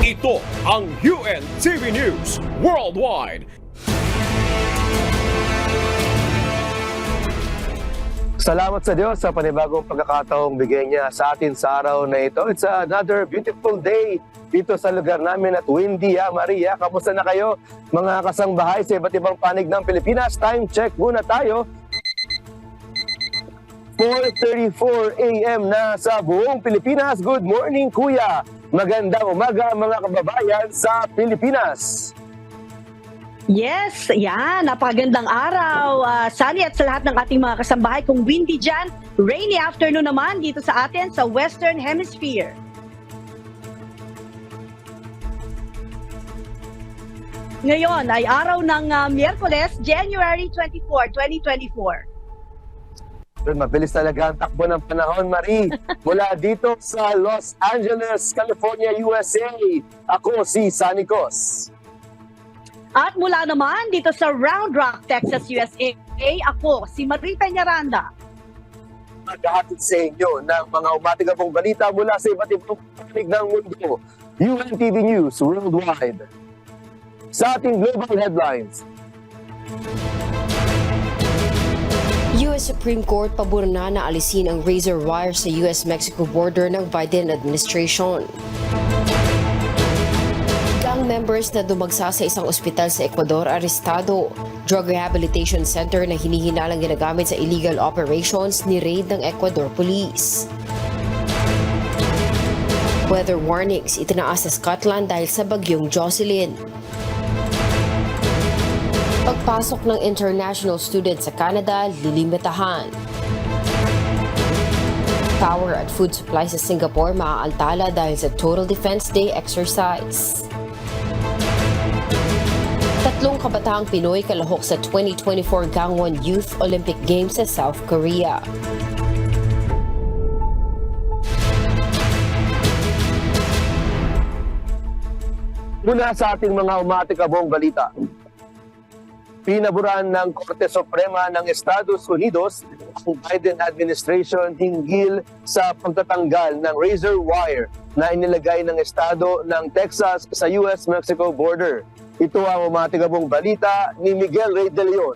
Ito ang UNTV News Worldwide. Salamat sa Diyos sa panibagong pagkakataong bigay niya sa atin sa araw na ito. It's another beautiful day dito sa lugar namin at windy. Maria, kamusta na kayo mga kasangbahay sa iba't ibang panig ng Pilipinas? Time check muna tayo. 4:34 a.m. na sa buong Pilipinas. Good morning, Kuya. Magandang umaga mga kababayan sa Pilipinas. Yes, yan. Napakagandang araw. Sunny at sa lahat ng ating mga kasambahay. Kung windy dyan, rainy afternoon naman dito sa atin sa Western Hemisphere. Ngayon ay araw ng Miyerkules, January 24, 2024. Mabilis talaga ang takbo ng panahon, Marie. Mula dito sa Los Angeles, California, USA. Ako si Sunny Cos. At mula naman dito sa Round Rock, Texas, USA, ako si Marie Peñaranda. Maghahatid sa inyo ng mga umatigabong balita mula sa iba't ibang panig ng mundo. UNTV News Worldwide. Sa ating global headlines. US Supreme Court pabor na alisin ang razor wire sa US-Mexico border ng Biden administration. Gang members na dumagsa sa isang ospital sa Ecuador arestado. Drug Rehabilitation Center na hinihinalang ginagamit sa illegal operations ni raid ng Ecuador Police. Weather warnings itinaas sa Scotland dahil sa bagyong Jocelyn. Pagpasok ng international students sa Canada, lilimitahan. Power at food supply sa Singapore maaantala dahil sa Total Defense Day exercise. 3 kabataang Pinoy kalahok sa 2024 Gangwon Youth Olympic Games sa South Korea. Muna sa ating mga umatikabong balita. Pinaburan ng Korte Suprema ng Estados Unidos ang Biden administration hinggil sa pagtatanggal ng razor wire na inilagay ng Estado ng Texas sa US-Mexico border. Ito ang umatigabong balita ni Miguel Rey de Leon.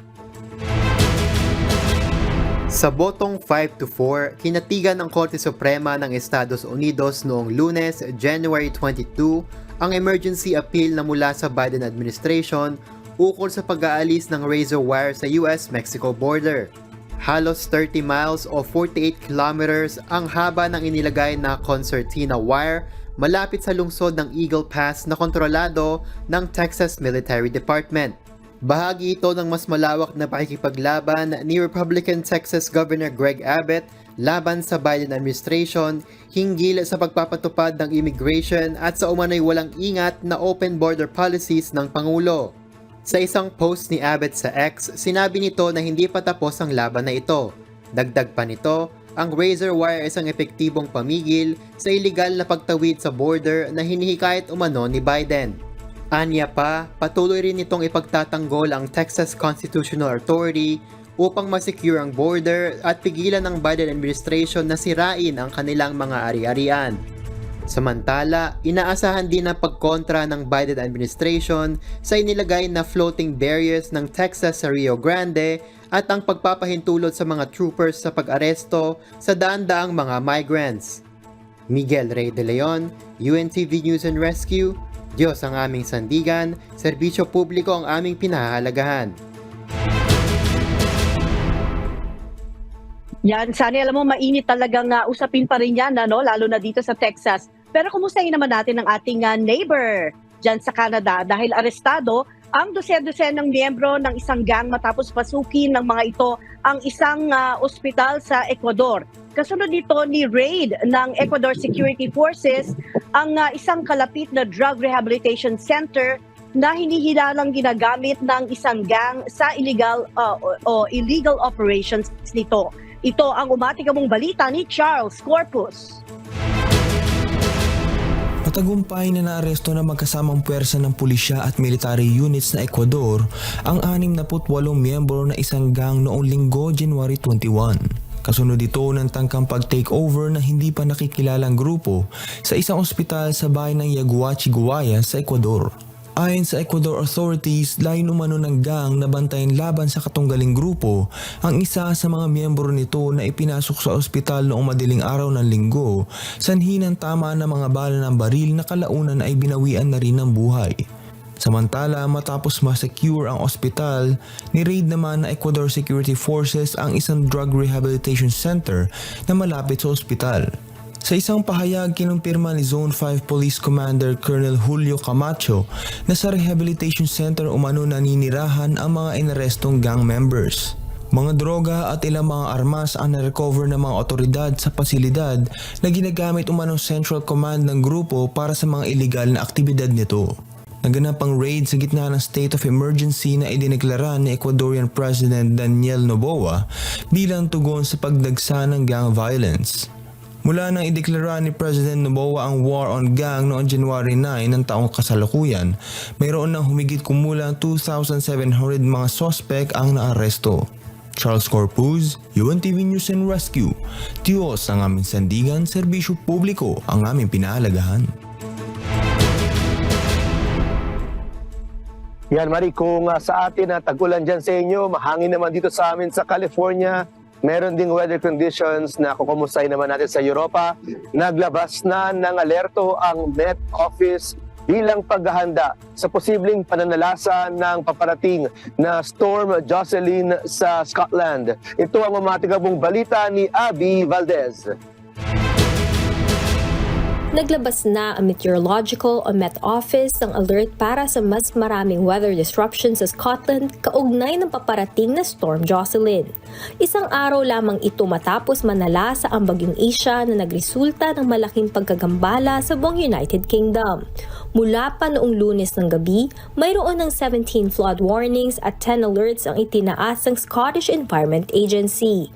Sa botong 5-4, kinatigan ng Korte Suprema ng Estados Unidos noong Lunes, January 22, ang emergency appeal na mula sa Biden administration ukol sa pag-aalis ng razor wire sa US-Mexico border. Halos 30 miles o 48 kilometers ang haba ng inilagay na concertina wire malapit sa lungsod ng Eagle Pass na kontrolado ng Texas Military Department. Bahagi ito ng mas malawak na pakikipaglaban ni Republican Texas Governor Greg Abbott laban sa Biden administration hinggil sa pagpapatupad ng immigration at sa umano'y walang ingat na open border policies ng Pangulo. Sa isang post ni Abbott sa X, sinabi nito na hindi pa tapos ang laban na ito. Dagdag pa nito, ang razor wire ay isang epektibong pamigil sa iligal na pagtawid sa border na hinihikayat umano ni Biden. Anya pa, patuloy rin nitong ipagtatanggol ang Texas Constitutional Authority upang masecure ang border at pigilan ng Biden administration na sirain ang kanilang mga ari-arian. Samantala, inaasahan din ang pagkontra ng Biden administration sa inilagay na floating barriers ng Texas sa Rio Grande at ang pagpapahintulot sa mga troopers sa pag-aresto sa daan-daang mga migrants. Miguel Rey de Leon, UNTV News and Rescue. Diyos ang aming sandigan, serbisyo publiko ang aming pinahahalagahan. Yan, Sunny, alam mo, mainit talagang usapin pa rin yan, lalo na dito sa Texas. Pero kumustahin naman natin ang ating neighbor dyan sa Canada dahil arestado ang dosen-dosen ng miyembro ng isang gang matapos pasukin ng mga ito ang isang ospital sa Ecuador. Kasunod nito ni raid ng Ecuador Security Forces ang isang kalapit na drug rehabilitation center na hinihilalang ginagamit ng isang gang sa illegal operations nito. Ito ang umatikabong balita ni Charles Corpus. Matagumpay na naaresto na magkasamang puwersa ng pulisya at military units na Ecuador ang 68 miyembro na isang gang noong Linggo, January 21. Kasunod ito ng tangkang pag-takeover na hindi pa nakikilalang grupo sa isang ospital sa bayan ng Yaguachi, Guayas sa Ecuador. Ayon sa Ecuador authorities, layo umano ng gang na bantayan laban sa katunggaling grupo ang isa sa mga miyembro nito na ipinasok sa ospital noong madaling araw ng linggo, sanhi ng tama ng mga bala ng baril na kalaunan ay binawian na rin ng buhay. Samantala, matapos ma-secure ang ospital, ni-raid naman ng Ecuador Security Forces ang isang drug rehabilitation center na malapit sa ospital. Sa isang pahayag, kinumpirma ni Zone 5 Police Commander Colonel Julio Camacho na sa rehabilitation center umano naninirahan ang mga inarestong gang members. Mga droga at ilang mga armas ang na-recover ng mga otoridad sa pasilidad na ginagamit umanong Central Command ng grupo para sa mga illegal na aktibidad nito. Naganap ang raid sa gitna ng state of emergency na idineklara ni Ecuadorian President Daniel Noboa bilang tugon sa pagdagsa ng gang violence. Mula nang ideklara ni President Noboa ang war on gang noong January 9 ng taong kasalukuyan, mayroon ng humigit kumulang 2,700 mga sospek ang naaresto. Charles Corpuz, UNTV News and Rescue. Diyos ang aming sandigan, serbisyo publiko ang aming pinahalagahan. Yan, Marie, kung sa atin na tag-ulan dyan sa inyo, mahangin naman dito sa amin sa California. Meron ding weather conditions na kukumustahin naman natin sa Europa. Naglabas na ng alerto ang Met Office bilang paghahanda sa posibleng pananalasa ng paparating na Storm Jocelyn sa Scotland. Ito ang mamatigabong balita ni Abby Valdez. Naglabas na ang Meteorological o Met Office ng alert para sa mas maraming weather disruption sa Scotland kaugnay ng paparating na Storm Jocelyn. Isang araw lamang ito matapos manalasa ang bagyong Isha na nagresulta ng malaking pagkagambala sa buong United Kingdom. Mula pa noong Lunes ng gabi, mayroon ng 17 flood warnings at 10 alerts ang itinaas ng Scottish Environment Agency.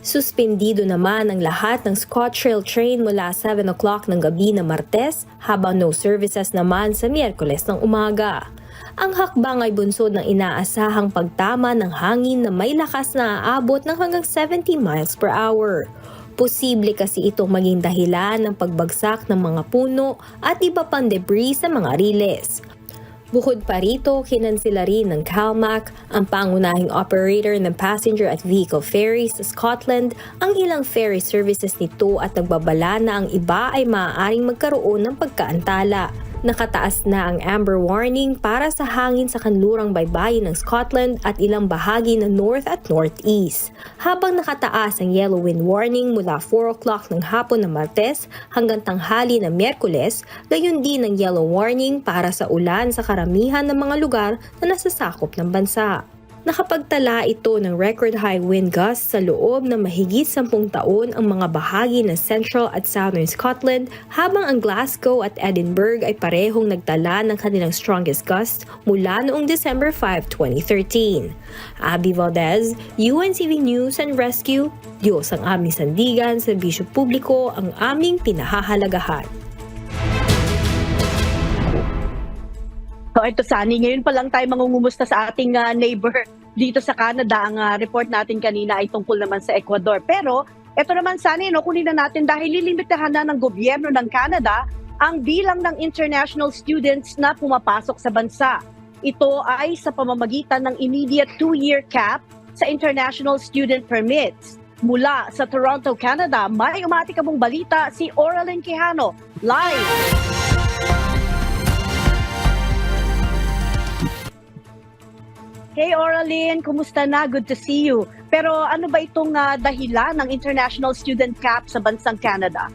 Suspendido naman ang lahat ng ScotRail train mula 7 o'clock ng gabi na Martes habang no services naman sa Miyerkules ng umaga. Ang hakbang ay bunsod ng inaasahang pagtama ng hangin na may lakas na aabot ng hanggang 70 miles per hour. Posible kasi itong maging dahilan ng pagbagsak ng mga puno at iba pang debris sa mga riles. Bukod pa rito, kinansila rin ng CalMac, ang pangunahing operator ng passenger at vehicle ferries sa Scotland, ang ilang ferry services nito at nagbabala na ang iba ay maaaring magkaroon ng pagkaantala. Nakataas na ang amber warning para sa hangin sa kanlurang baybayin ng Scotland at ilang bahagi ng north at northeast. Habang nakataas ang yellow wind warning mula 4 o'clock ng hapon ng Martes hanggang tanghali ng Miyerkules, gayon din ang yellow warning para sa ulan sa karamihan ng mga lugar na nasasakop ng bansa. Nakapagtala ito ng record high wind gusts sa loob ng mahigit 10 taon ang mga bahagi ng Central at Southern Scotland, habang ang Glasgow at Edinburgh ay parehong nagtala ng kanilang strongest gusts mula noong December 5, 2013. Abby Valdez, UNTV News and Rescue. Diyos ang aming sandigan, serbisyo publiko ang aming pinahahalagahan. So ito Sunny, ngayon pa lang tayo mangungumusta sa ating neighbor dito sa Canada. Ang report natin kanina ay tungkol naman sa Ecuador. Pero ito naman Sunny, kunin na natin dahil lilimitahan na ng gobyerno ng Canada ang bilang ng international students na pumapasok sa bansa. Ito ay sa pamamagitan ng immediate 2-year cap sa international student permits. Mula sa Toronto, Canada, may umatikabong balita si Oraline Quijano. Live! Hey Oraline, kumusta na? Good to see you. Pero ano ba itong dahilan ng international student cap sa bansang Canada?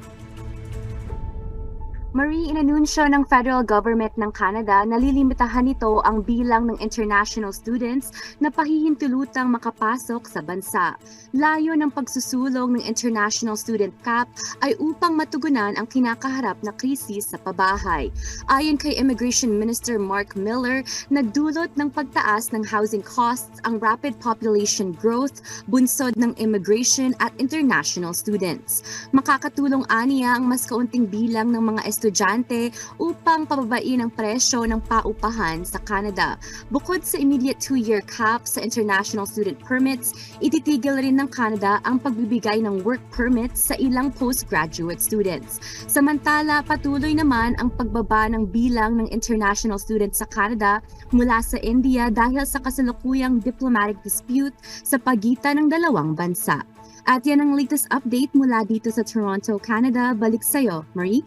Marie, inanunsyo ng federal government ng Canada na lilimitahan nito ang bilang ng international students na pahihintulutang makapasok sa bansa. Layo ng pagsusulong ng international student cap ay upang matugunan ang kinakaharap na krisis sa pabahay. Ayon kay Immigration Minister Mark Miller, nagdulot ng pagtaas ng housing costs ang rapid population growth, bunsod ng immigration at international students. Makakatulong aniya ang mas kaunting bilang ng mga estudyante upang pababain ang presyo ng paupahan sa Canada. Bukod sa immediate 2-year cap sa international student permits, ititigil rin ng Canada ang pagbibigay ng work permits sa ilang postgraduate students. Samantala, patuloy naman ang pagbaba ng bilang ng international students sa Canada mula sa India dahil sa kasalukuyang diplomatic dispute sa pagitan ng dalawang bansa. At yan ang latest update mula dito sa Toronto, Canada. Balik sa'yo, Marie.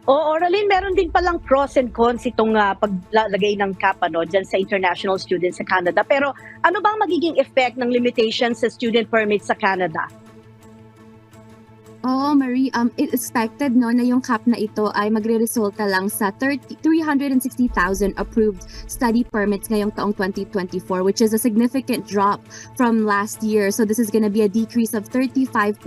Oralin, meron din palang pros and cons itong paglalagay ng cap dyan sa international students sa Canada. Pero ano bang magiging effect ng limitations sa student permits sa Canada? Oo, Marie, it expected na yung cap na ito ay magre-resulta lang sa 360,000 approved study permits ngayong taong 2024, which is a significant drop from last year. So this is going to be a decrease of 35%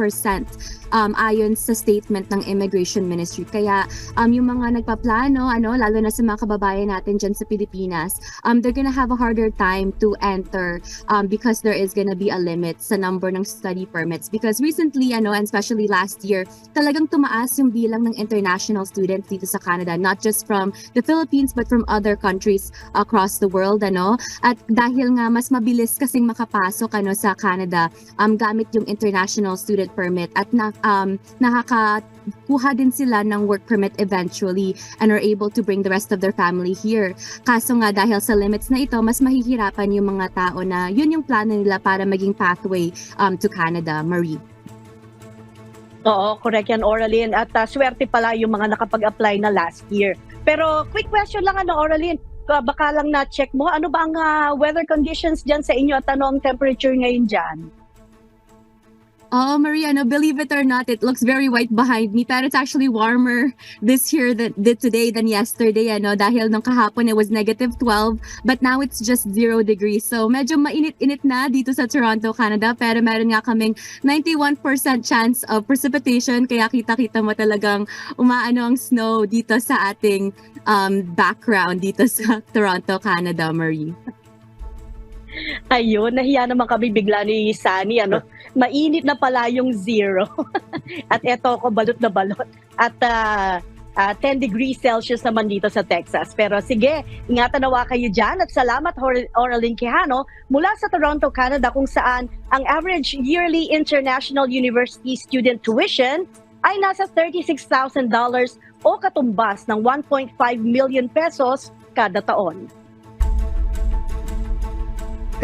ayon sa statement ng Immigration Ministry. Kaya yung mga nagpaplano, lalo na sa mga kababayan natin dyan sa Pilipinas, they're going to have a harder time to enter because there is going to be a limit sa number ng study permits. Because recently, and especially last year, talagang tumaas yung bilang ng international students dito sa Canada, not just from the Philippines but from other countries across the world. At dahil nga mas mabilis kasing makapasok sa Canada gamit yung international student permit at nakakakuha din sila ng work permit eventually and are able to bring the rest of their family here. Kaso nga dahil sa limits na ito, mas mahihirapan yung mga tao na yun yung plano nila para maging pathway to Canada, Marie. Oo, correct yan, Oralin. At swerte pala yung mga nakapag-apply na last year. Pero quick question lang, Oralin. Baka lang na-check mo, ano ba ang weather conditions dyan sa inyo at ano ang temperature ngayon dyan? Oh, Maria, believe it or not, it looks very white behind me. Pero it's actually warmer this year today than yesterday. Dahil nung kahapon it was -12, but now it's just 0 degrees. So medyo mainit-init na dito sa Toronto, Canada. Pero meron nga kaming 91% chance of precipitation. Kaya kita-kita mo talagang umaano ang snow dito sa ating background dito sa Toronto, Canada, Marie. Ayun, nahiya naman kami bigla ni Sunny, mainit na pala yung 0. At eto ako balot na balot. At 10 degrees Celsius naman dito sa Texas. Pero sige, ingatan nawa kayo dyan at salamat Oralin Quijano mula sa Toronto, Canada, kung saan ang average yearly international university student tuition ay nasa $36,000 o katumbas ng 1.5 million pesos kada taon.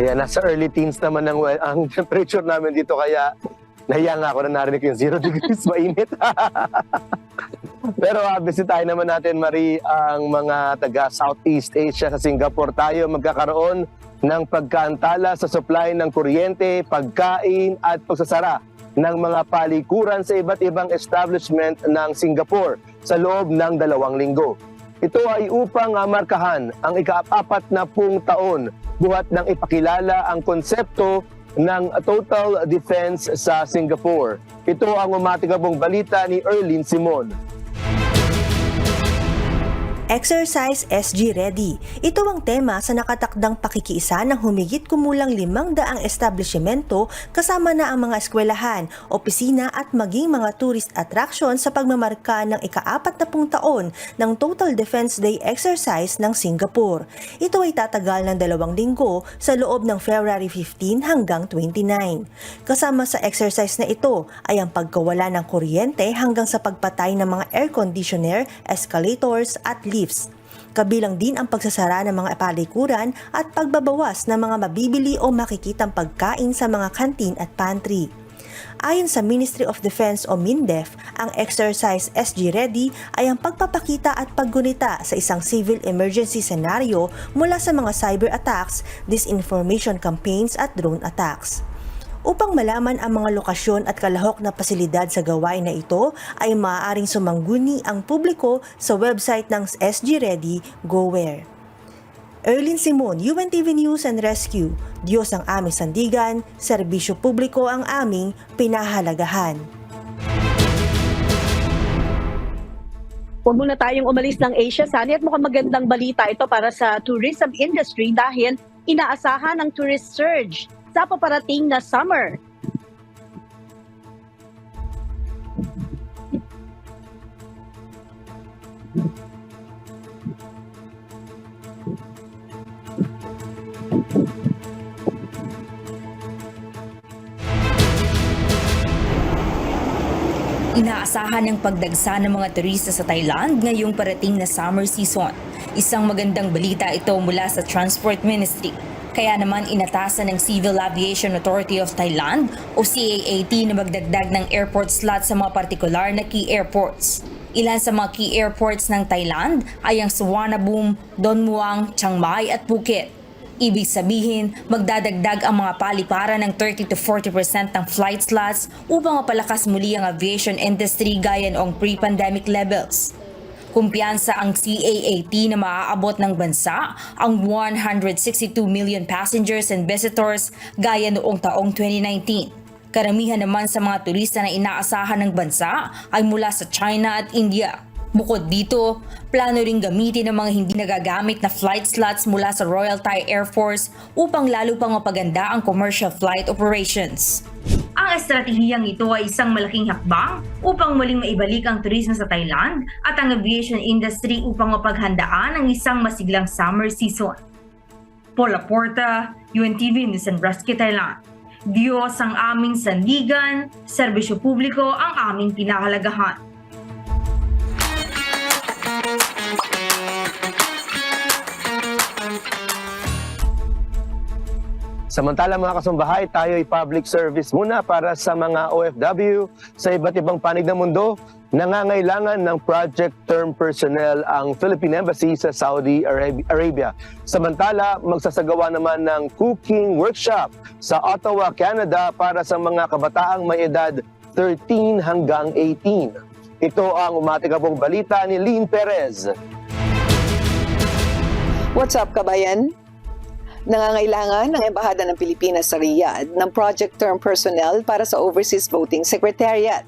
Ayan, nasa early teens naman ang temperature namin dito, kaya nahiya nga ako na narinig yung 0 degrees, mainit. Pero bisitahin naman natin, Marie, ang mga taga Southeast Asia. Sa Singapore tayo magkakaroon ng pagkaantala sa supply ng kuryente, pagkain at pagsasara ng mga palikuran sa iba't ibang establishment ng Singapore sa loob ng 2 linggo. Ito ay upang markahan ang ika-40 taon buhat ng ipakilala ang konsepto ng Total Defense sa Singapore. Ito ang umatigabong balita ni Erlyn Simon. Exercise SG Ready. Ito ang tema sa nakatakdang pakikiisa ng humigit kumulang 500 establishmento kasama na ang mga eskwelahan, opisina at maging mga tourist attraction sa pagmamarka ng ika-40 taon ng Total Defense Day exercise ng Singapore. Ito ay tatagal ng 2 linggo sa loob ng February 15 hanggang 29. Kasama sa exercise na ito ay ang pagkawala ng kuryente hanggang sa pagpatay ng mga air conditioner, escalators at lifts. Kabilang din ang pagsasara ng mga palikuran at pagbabawas ng mga mabibili o makikitang pagkain sa mga kantin at pantry. Ayon sa Ministry of Defense o MINDEF, ang Exercise SG Ready ay ang pagpapakita at paggunita sa isang civil emergency scenario mula sa mga cyber attacks, disinformation campaigns at drone attacks. Upang malaman ang mga lokasyon at kalahok na pasilidad sa gawain na ito, ay maaaring sumangguni ang publiko sa website ng SG Ready, GoWare. Erlyn Simon, UNTV News and Rescue. Diyos ang aming sandigan, serbisyo publiko ang aming pinahalagahan. Huwag muna tayong umalis ng Asia, Sunny, at mukhang magandang balita ito para sa tourism industry dahil inaasahan ang tourist surge sa paparating na summer. inaasahan ng pagdagsa ng mga turista sa Thailand ngayong parating na summer season. Isang magandang balita ito mula sa Transport Ministry. Kaya naman inatasan ng Civil Aviation Authority of Thailand o CAAT na magdagdag ng airport slot sa mga partikular na key airports. Ilan sa mga key airports ng Thailand ay ang Suvarnabhumi, Don Muang, Chiang Mai at Phuket. Ibig sabihin, magdadagdag ang mga paliparan ng 30 to 40% ng flight slots upang mapalakas muli ang aviation industry gaya noong pre-pandemic levels. Kumpiyansa ang CAAT na maaabot ng bansa ang 162 million passengers and visitors gaya noong taong 2019. Karamihan naman sa mga turista na inaasahan ng bansa ay mula sa China at India. Bukod dito, plano ring gamitin ang mga hindi nagagamit na flight slots mula sa Royal Thai Air Force upang lalo pang mapaganda ang commercial flight operations. Ang estratehiyang ito ay isang malaking hakbang upang muling maibalik ang turismo sa Thailand at ang aviation industry upang mapaghandaan ang isang masiglang summer season. Paula Porta, UNTV News and Rescue Thailand. Diyos ang aming sandigan, serbisyo publiko ang aming pinahalagahan. Samantala mga kasambahay, tayo ay public service muna para sa mga OFW sa iba't ibang panig ng mundo. Nangangailangan ng project term personnel ang Philippine Embassy sa Saudi Arabia. Samantala, magsasagawa naman ng cooking workshop sa Ottawa, Canada para sa mga kabataang may edad 13 hanggang 18. Ito ang umatikabong balita ni Lynn Perez. What's up, kabayan? Nangangailangan ng Embahada ng Pilipinas sa Riyadh ng project term personnel para sa Overseas Voting Secretariat.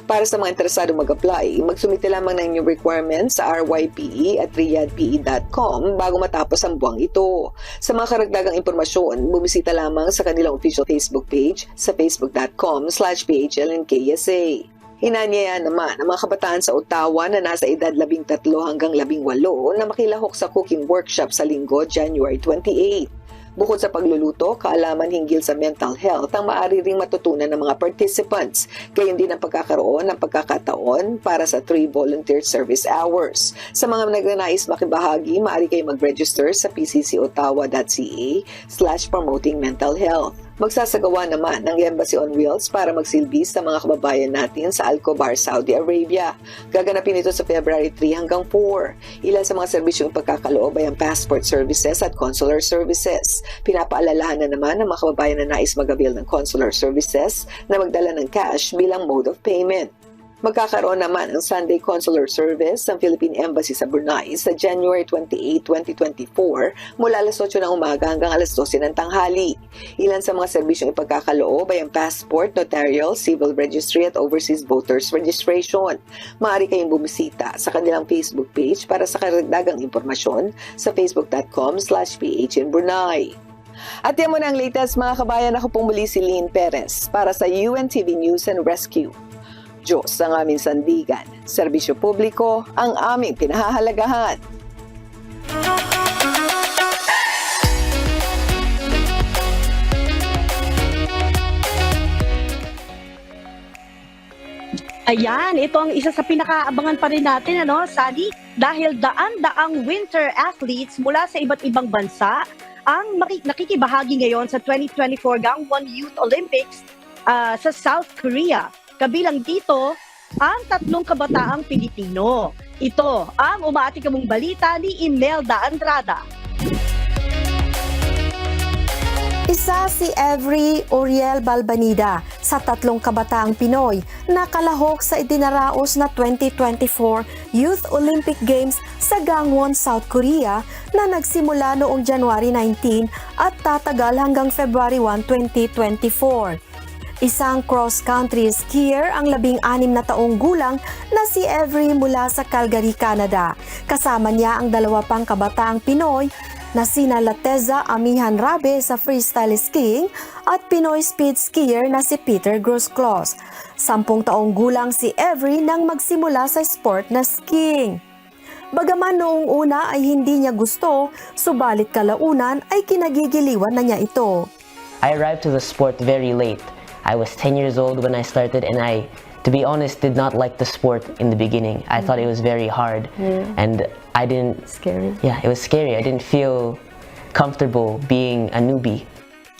Para sa mga interesado mag-apply, magsumite lamang ng inyong requirements sa rype at riyadhpe.com bago matapos ang buwang ito. Sa mga karagdagang impormasyon, bumisita lamang sa kanilang official Facebook page sa facebook.com/PHLNKSA. Hinanyayahan naman ang mga kabataan sa Ottawa na nasa edad 13 hanggang 18 na makilahok sa cooking workshop sa linggo, January 28. Bukod sa pagluluto, kaalaman hinggil sa mental health ang maaari ring matutunan ng mga participants. Gayon din ang pagkakaroon ng pagkakataon para sa 3 volunteer service hours. Sa mga nagnanais makibahagi, maaari kayo mag-register sa pccottawa.ca/promoting mental health. Magsasagawa naman ng Embassy on Wheels para magsilbi sa mga kababayan natin sa Al-Khobar, Saudi Arabia. Gaganapin ito sa February 3 hanggang 4. Ilan sa mga serbisyong pagkakaloob ay ang passport services at consular services. Pinapaalalahan na naman ng mga kababayan na nais mag-avail ng consular services na magdala ng cash bilang mode of payment. Magkakaroon naman ang Sunday Consular Service ng Philippine Embassy sa Brunei sa January 28, 2024 mula alas 8 ng umaga hanggang alas 12 ng tanghali. Ilan sa mga serbisyong ipagkakaloob ay ang passport, notarial, civil registry at overseas voters registration. Maaari kayong bumisita sa kanilang Facebook page para sa karagdagang impormasyon sa facebook.com/PHinBrunei. At yan mo na ang latest mga kabayan. Ako pong muli si Lynn Perez para sa UNTV News and Rescue. Diyos ang aming sandigan, serbisyo publiko ang aming pinahahalagahan. Ayan, ito ang isa sa pinakaabangan pa rin natin, Sally? Dahil daan-daang winter athletes mula sa iba't ibang bansa ang nakikibahagi ngayon sa 2024 Gangwon Youth Olympics sa South Korea. Kabilang dito ang 3 kabataang Pilipino. Ito ang umaatikabong balita ni Imelda Andrada. Isa si Avery Oriel Balbanida sa 3 kabataang Pinoy na kalahok sa idinaraos na 2024 Youth Olympic Games sa Gangwon, South Korea na nagsimula noong January 19 at tatagal hanggang February 1, 2024. Isang cross-country skier ang 16 na taong gulang na si Avery mula sa Calgary, Canada. Kasama niya ang 2 pang kabataang Pinoy na sina Lateza Amihan Rabe sa freestyle skiing at Pinoy speed skier na si Peter Grosclaus. 10 taong gulang si Avery nang magsimula sa sport na skiing. Bagaman noong una ay hindi niya gusto, subalit kalaunan ay kinagigiliwan na niya ito. I arrived to the sport very late. I was 10 years old when I started and I to be honest, did not like the sport in the beginning. I thought it was very hard, and I didn't. Scary. Yeah, it was scary. I didn't feel comfortable being a newbie.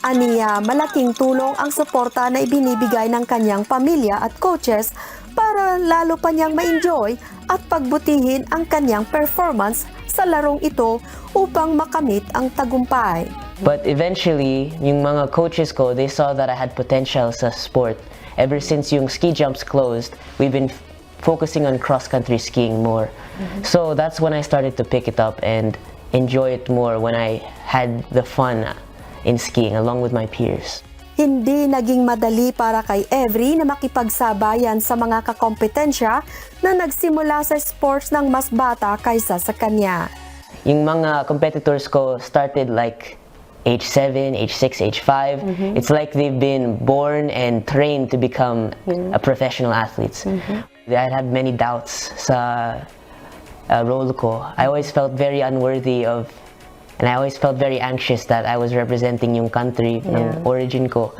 Aniya, malaking tulong ang suporta na ibinibigay ng kanyang pamilya at coaches para lalo pa niyang ma-enjoy at pagbutihin ang kanyang performance sa larong ito upang makamit ang tagumpay. But eventually, yung mga coaches ko, they saw that I had potential sa sport. Ever since yung ski jumps closed, we've been focusing on cross-country skiing more. So that's when I started to pick it up and enjoy it more when I had the fun in skiing along with my peers. Hindi naging madali para kay Every na makipagsabayan sa mga kakompetensya na nagsimula sa sports ng mas bata kaysa sa kanya. Yung mga competitors ko started like age 7, age 6, age 5. It's like they've been born and trained to become a professional athletes. I had many doubts sa role ko. I always felt very unworthy of, and I always felt very anxious that I was representing yung country ng origin ko.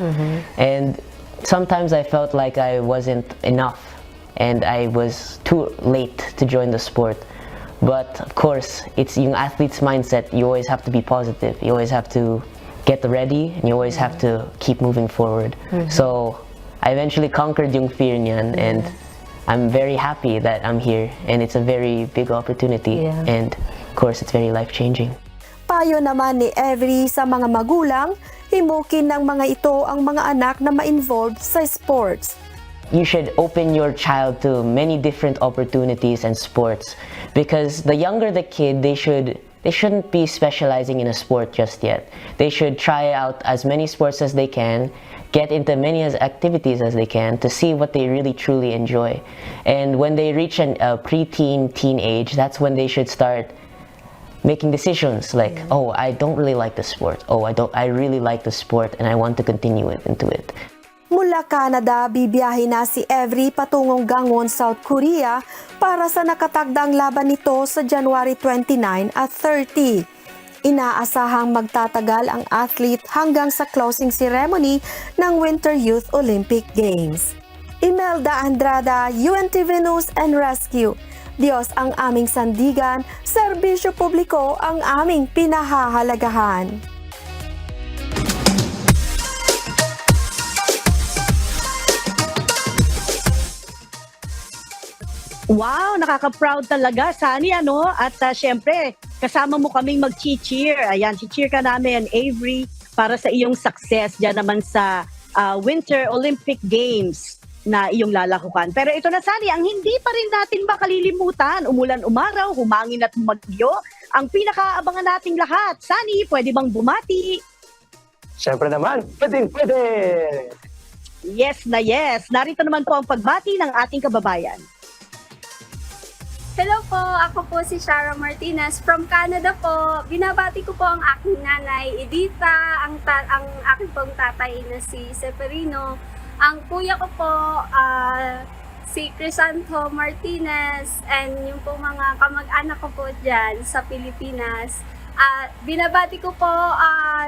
And sometimes I felt like I wasn't enough and I was too late to join the sport. But of course, it's yung athlete's mindset. You always have to be positive. You always have to get ready, and you always have to keep moving forward. So I eventually conquered yung fear niyan, and I'm very happy that I'm here, and it's a very big opportunity. And of course, it's very life-changing. Payo naman ni Every sa mga magulang, himukin ng mga ito ang mga anak na ma-involved sa sports. You should open your child to many different opportunities and sports, because the younger the kid, they shouldn't be specializing in a sport just yet. They should try out as many sports as they can, get into many activities as they can to see what they really truly enjoy. And when they reach a preteen, teenage, that's when they should start making decisions like, oh, I don't really like the sport. Oh, I really like the sport and I want to continue into it. Mula Canada, bibiyahe na si Every patungong Gangwon, South Korea para sa nakatagdang laban nito sa January 29 at 30. Inaasahang magtatagal ang athlete hanggang sa closing ceremony ng Winter Youth Olympic Games. Imelda Andrada, UNTV News and Rescue. Diyos ang aming sandigan, serbisyo publiko ang aming pinahahalagahan. Wow, nakaka-proud talaga, Sunny, ano? At syempre, kasama mo kaming mag-cheer. Ayan, cheer ka namin, Avery, para sa iyong success dyan naman sa Winter Olympic Games na iyong lalakukan. Pero ito na, Sunny, ang hindi pa rin natin makalilimutan, umulan umaraw, humangin at humagyo, ang pinakaabangan nating lahat. Sunny, pwede bang bumati? Siyempre naman, pwede! Yes na yes. Narito naman po ang pagbati ng ating kababayan. Hello po, ako po si Shara Martinez from Canada po. Binabati ko po ang aking nanay, Edita, ang aking pong tatay na si Seferino, ang kuya ko po, si Crisanto Martinez, and yung po mga kamag-anak ko po dyan sa Pilipinas. Binabati ko po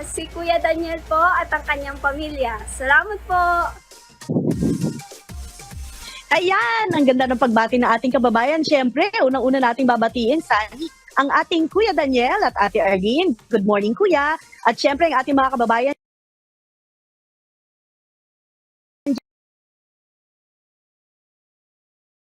si Kuya Daniel po at ang kanyang pamilya. Salamat po! Ayan, ang ganda ng pagbati ng ating kababayan. Siyempre, unang-una nating babatiin, Sunny, ang ating Kuya Daniel at Ate Arlene. Good morning, Kuya. At siyempre, ang ating mga kababayan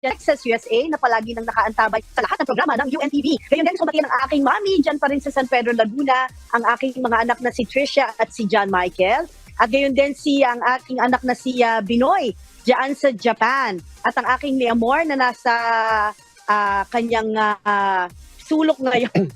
Texas, USA, na palagi nang nakaantabay sa lahat ng programa ng UNTV. Ngayon din, sumbatiyan ang aking mami dyan pa rin sa San Pedro, Laguna, ang aking mga anak na si Tricia at si John Michael. At ngayon din ang aking anak na si Binoy, dyan sa Japan. At ang aking ni Amor na nasa kanyang sulok ngayon.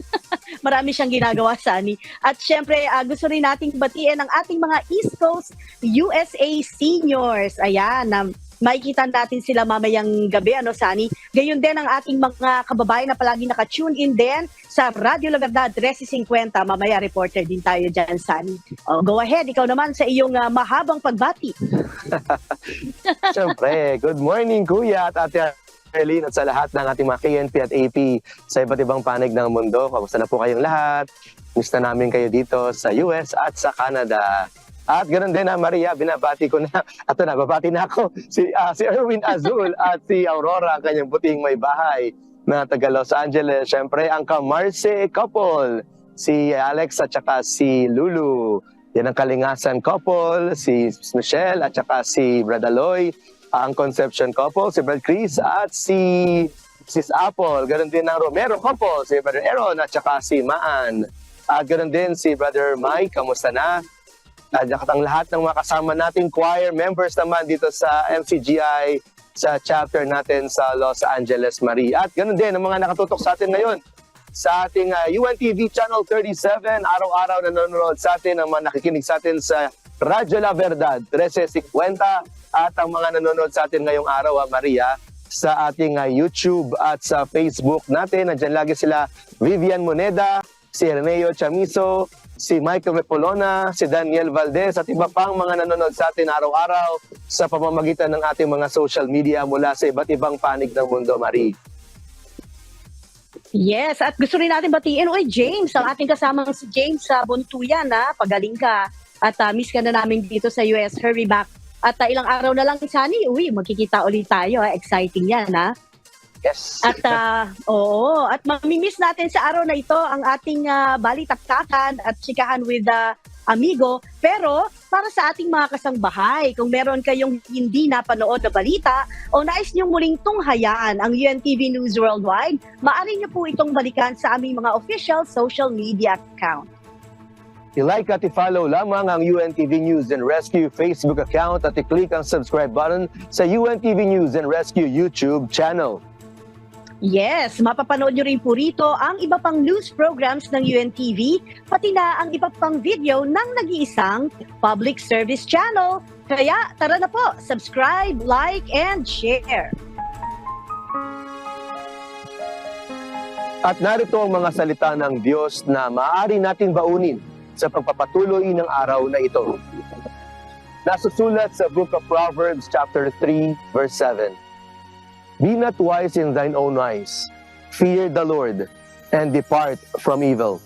Marami siyang ginagawa, Sunny. At syempre, gusto rin nating batiin ang ating mga East Coast USA seniors. Ayan, makikita natin sila mamayang gabi, ano, Sunny? Gayon din ang ating mga kababayan na palagi naka-tune in din sa Radio La Verdad 1350. Mamaya reporter din tayo dyan, Sunny. Go ahead, ikaw naman sa iyong mahabang pagbati. Siyempre, good morning Kuya at Ate Arlene at sa lahat ng ating mga KNP at AP sa iba't ibang panig ng mundo. Kamusta na po kayong lahat? Gusto namin kayo dito sa US at sa Canada. At ganoon din na Maria, binabati ko na, babati na ako, si Erwin Azul at si Aurora, kanyang puting may bahay na taga Los Angeles. Siyempre, ang Camarce couple, si Alex at saka si Lulu. Yan ang Kalingasan couple, si Michelle at saka si Brad Aloy. Ang Concepcion couple, si Brad Chris at si Sis Apple. Ganoon din ang Romero couple, si Brother Aaron at saka si Maan. At ganoon din si Brother Mike, kamusta na? At ang lahat ng mga kasama nating choir members naman dito sa MCGI sa chapter natin sa Los Angeles, Maria. At ganoon din ang mga nakatutok sa atin ngayon sa ating UNTV Channel 37. Araw-araw nanonood sa atin, ang mga nakikinig sa atin sa Radyo La Verdad 1350 at ang mga nanonood sa atin ngayong araw, Maria, sa ating YouTube at sa Facebook natin. Nandiyan lagi sila Vivian Moneda, si Reneo Chamizo, si Michael Mepolona, si Daniel Valdez at iba pang mga nanonood sa atin araw-araw sa pamamagitan ng ating mga social media mula sa iba't ibang panig ng mundo, Marie. Yes, at gusto rin natin batiin, James, ang ating kasamang si James sa Buntuyan, pagaling ka at miss ka na namin dito sa US. Hurry back. At ilang araw na lang, Sunny, magkikita ulit tayo. Exciting yan, Yes. At at mamimiss natin sa araw na ito ang ating balitaktakan at chikahan with amigo. Pero para sa ating mga kasangbahay, kung meron kayong hindi napanood na balita o nais niyong muling tunghayaan ang UNTV News Worldwide, maaari niyo po itong balikan sa aming mga official social media account. I-like at i-follow lamang ang UNTV News and Rescue Facebook account at i-click ang subscribe button sa UNTV News and Rescue YouTube channel. Yes, mapapanood nyo rin po rito ang iba pang news programs ng UNTV, pati na ang iba pang video ng nag-iisang public service channel. Kaya tara na po, subscribe, like, and share. At narito ang mga salita ng Diyos na maaari nating baunin sa pagpapatuloy ng araw na ito. Nasusulat sa Book of Proverbs chapter 3 verse 7. Be not wise in thine own eyes. Fear the Lord and depart from evil.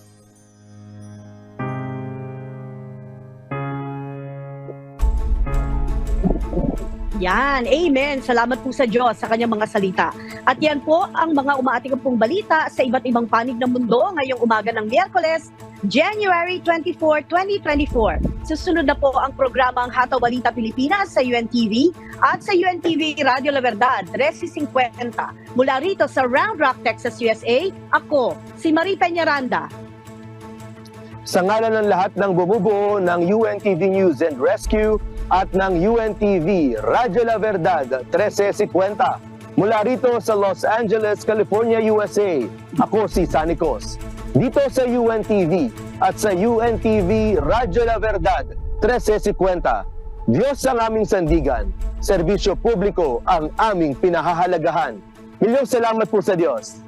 Yan, amen. Salamat po sa Diyos sa kanyang mga salita. At yan po ang mga umaating pong balita sa iba't ibang panig ng mundo ngayong umaga ng Miyerkules, January 24, 2024. Susunod na po ang programang Hataw Balita Pilipinas sa UNTV at sa UNTV Radio La Verdad 1350. Mula rito sa Round Rock, Texas, USA, ako, si Marie Peñaranda. Sa ngalan ng lahat ng bumubuo ng UNTV News and Rescue at ng UNTV Radio La Verdad 1350, mula rito sa Los Angeles, California, USA, ako si Sunny Cos. Dito sa UNTV at sa UNTV Radio La Verdad 1350, Diyos ang aming sandigan, serbisyo publiko ang aming pinahahalagahan. Milyong salamat po sa Diyos.